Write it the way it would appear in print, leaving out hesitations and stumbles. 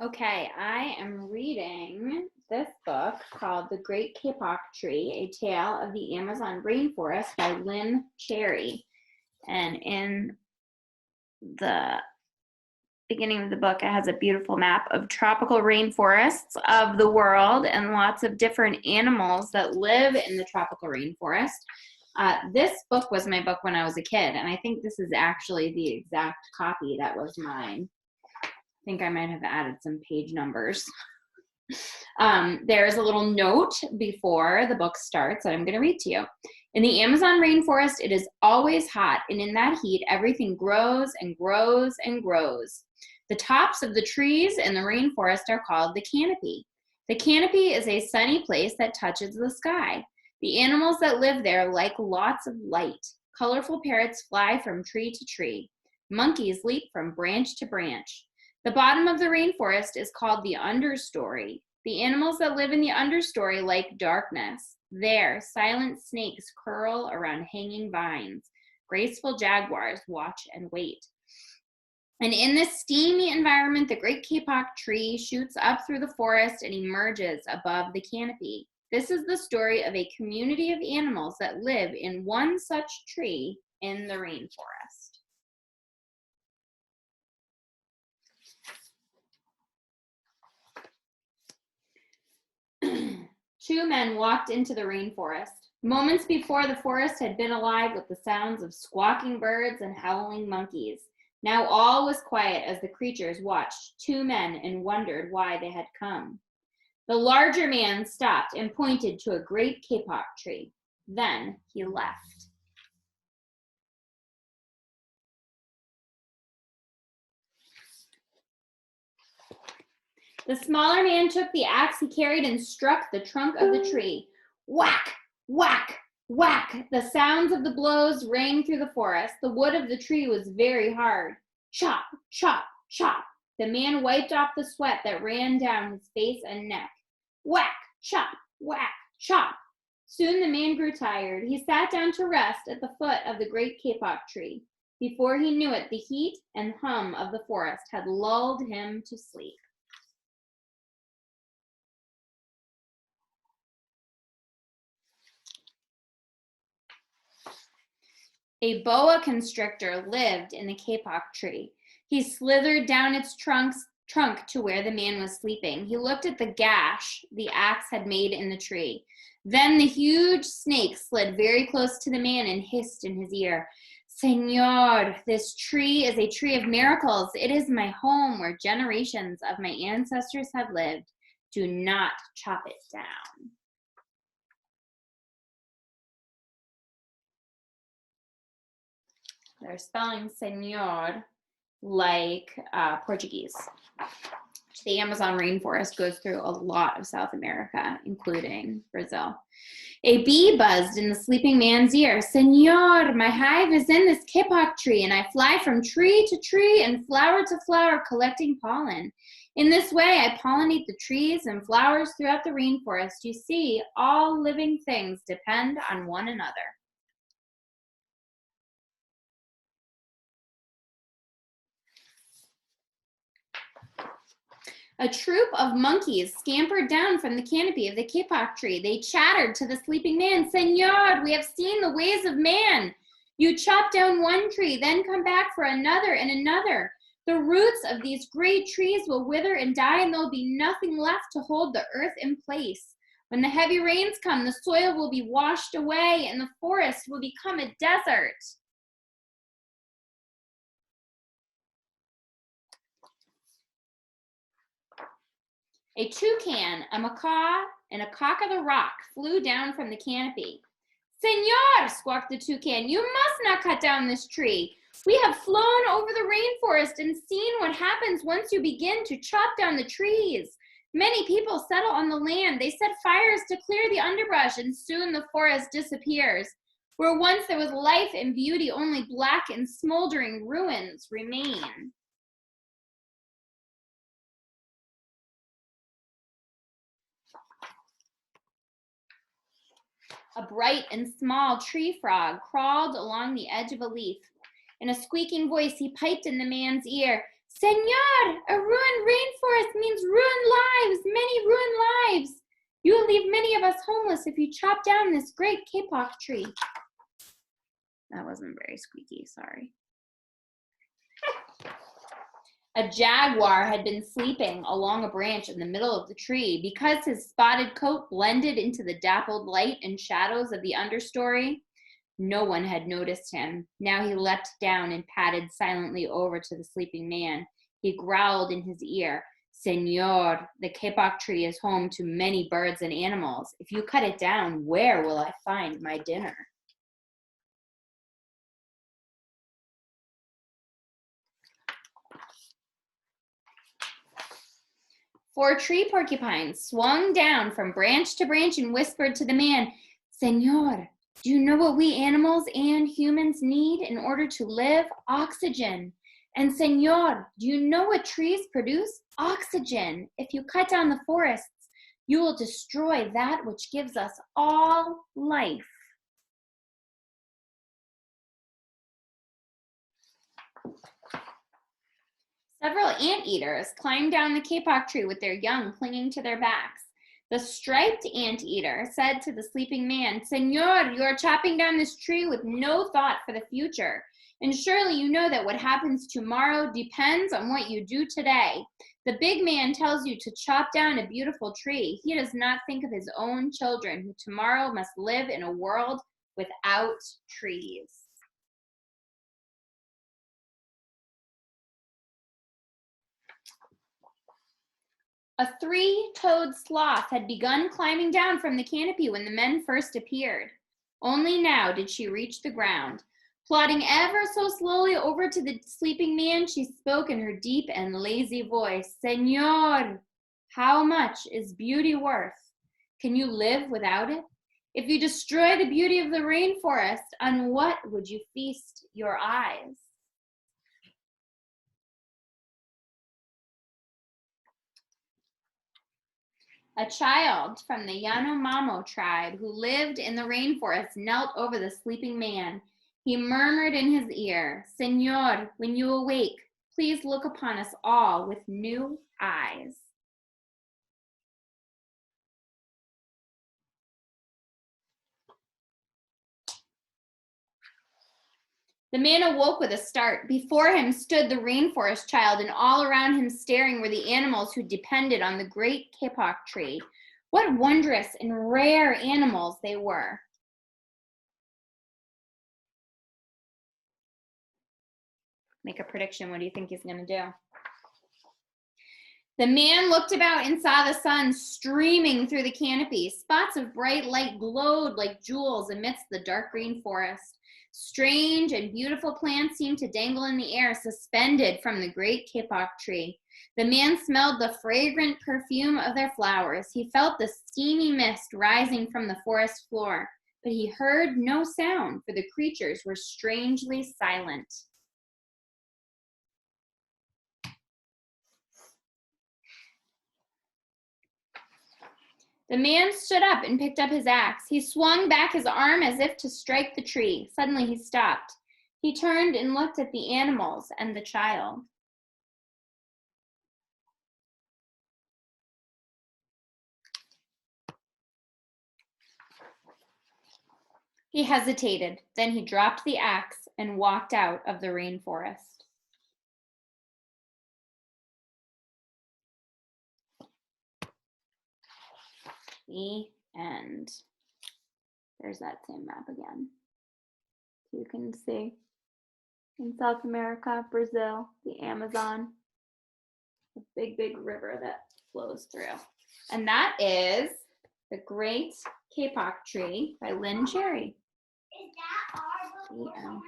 Okay, I am reading this book called The Great Kapok Tree, A Tale of the Amazon Rainforest by Lynn Cherry. And in the beginning of the book, it has a beautiful map of tropical rainforests of the world and lots of different animals that live in the tropical rainforest. This book was my book when I was a kid, and I think this is actually the exact copy that was mine. I think I might have added some page numbers. There's a little note before the book starts that I'm going to read to you. In the Amazon rainforest, it is always hot, and in that heat, everything grows and grows and grows. The tops of the trees in the rainforest are called the canopy. The canopy is a sunny place that touches the sky. The animals that live there like lots of light. Colorful parrots fly from tree to tree. Monkeys leap from branch to branch. The bottom of the rainforest is called the understory. The animals that live in the understory like darkness. There, silent snakes curl around hanging vines. Graceful jaguars watch and wait. And in this steamy environment, the great kapok tree shoots up through the forest and emerges above the canopy. This is the story of a community of animals that live in one such tree in the rainforest. Two men walked into the rainforest. Moments before, the forest had been alive with the sounds of squawking birds and howling monkeys. Now all was quiet as the creatures watched two men and wondered why they had come. The larger man stopped and pointed to a great kapok tree. Then he left. The smaller man took the axe he carried and struck the trunk of the tree. Whack, whack, whack! The sounds of the blows rang through the forest. The wood of the tree was very hard. Chop, chop, chop! The man wiped off the sweat that ran down his face and neck. Whack, chop, whack, chop! Soon the man grew tired. He sat down to rest at the foot of the great kapok tree. Before he knew it, the heat and hum of the forest had lulled him to sleep. A boa constrictor lived in the kapok tree. He slithered down its trunk to where the man was sleeping. He looked at the gash the axe had made in the tree. Then the huge snake slid very close to the man and hissed in his ear, Señor, this tree is a tree of miracles. It is my home where generations of my ancestors have lived. Do not chop it down. They're spelling Señor like Portuguese. The Amazon rainforest goes through a lot of South America, including Brazil. A bee buzzed in the sleeping man's ear. Señor, my hive is in this kapok tree, and I fly from tree to tree and flower to flower collecting pollen. In this way, I pollinate the trees and flowers throughout the rainforest. You see, all living things depend on one another. A troop of monkeys scampered down from the canopy of the kapok tree. They chattered to the sleeping man, Señor, we have seen the ways of man. You chop down one tree, then come back for another and another. The roots of these great trees will wither and die, and there will be nothing left to hold the earth in place. When the heavy rains come, the soil will be washed away, and the forest will become a desert. A toucan, a macaw, and a cock of the rock flew down from the canopy. Señor, squawked the toucan, you must not cut down this tree. We have flown over the rainforest and seen what happens once you begin to chop down the trees. Many people settle on the land. They set fires to clear the underbrush, and soon the forest disappears. Where once there was life and beauty, only black and smoldering ruins remain. A bright and small tree frog crawled along the edge of a leaf. In a squeaking voice, he piped in the man's ear, Señor, a ruined rainforest means lives, many ruined lives. You will leave many of us homeless if you chop down this great kapok tree. That wasn't very squeaky, sorry. A jaguar had been sleeping along a branch in the middle of the tree. Because his spotted coat blended into the dappled light and shadows of the understory, no one had noticed him. Now he leapt down and padded silently over to the sleeping man. He growled in his ear, "Señor, the kapok tree is home to many birds and animals. If you cut it down, where will I find my dinner?" Four tree porcupines swung down from branch to branch and whispered to the man, "Señor, do you know what we animals and humans need in order to live? Oxygen. And Señor, do you know what trees produce? Oxygen. If you cut down the forests, you will destroy that which gives us all life." Several anteaters climbed down the kapok tree with their young clinging to their backs. The striped anteater said to the sleeping man, "Señor, you are chopping down this tree with no thought for the future. And surely you know that what happens tomorrow depends on what you do today. The big man tells you to chop down a beautiful tree. He does not think of his own children who tomorrow must live in a world without trees." A three-toed sloth had begun climbing down from the canopy when the men first appeared. Only now did she reach the ground. Plodding ever so slowly over to the sleeping man, she spoke in her deep and lazy voice, "Señor, how much is beauty worth? Can you live without it? If you destroy the beauty of the rainforest, on what would you feast your eyes?" A child from the Yanomamo tribe who lived in the rainforest knelt over the sleeping man. He murmured in his ear, "Señor, when you awake, please look upon us all with new eyes." The man awoke with a start. Before him stood the rainforest child, and all around him staring were the animals who depended on the great kapok tree. What wondrous and rare animals they were. Make a prediction. What do you think he's going to do? The man looked about and saw the sun streaming through the canopy. Spots of bright light glowed like jewels amidst the dark green forest. Strange and beautiful plants seemed to dangle in the air, suspended from the great kapok tree. The man smelled the fragrant perfume of their flowers. He felt the steamy mist rising from the forest floor, but he heard no sound, for the creatures were strangely silent. The man stood up and picked up his axe. He swung back his arm as if to strike the tree. Suddenly he stopped. He turned and looked at the animals and the child. He hesitated. Then he dropped the axe and walked out of the rainforest. The end. There's that same map again. You can see in South America, Brazil, the Amazon, a big, big river that flows through. And that is The Great Kapok Tree by Lynn Cherry. Is that our book?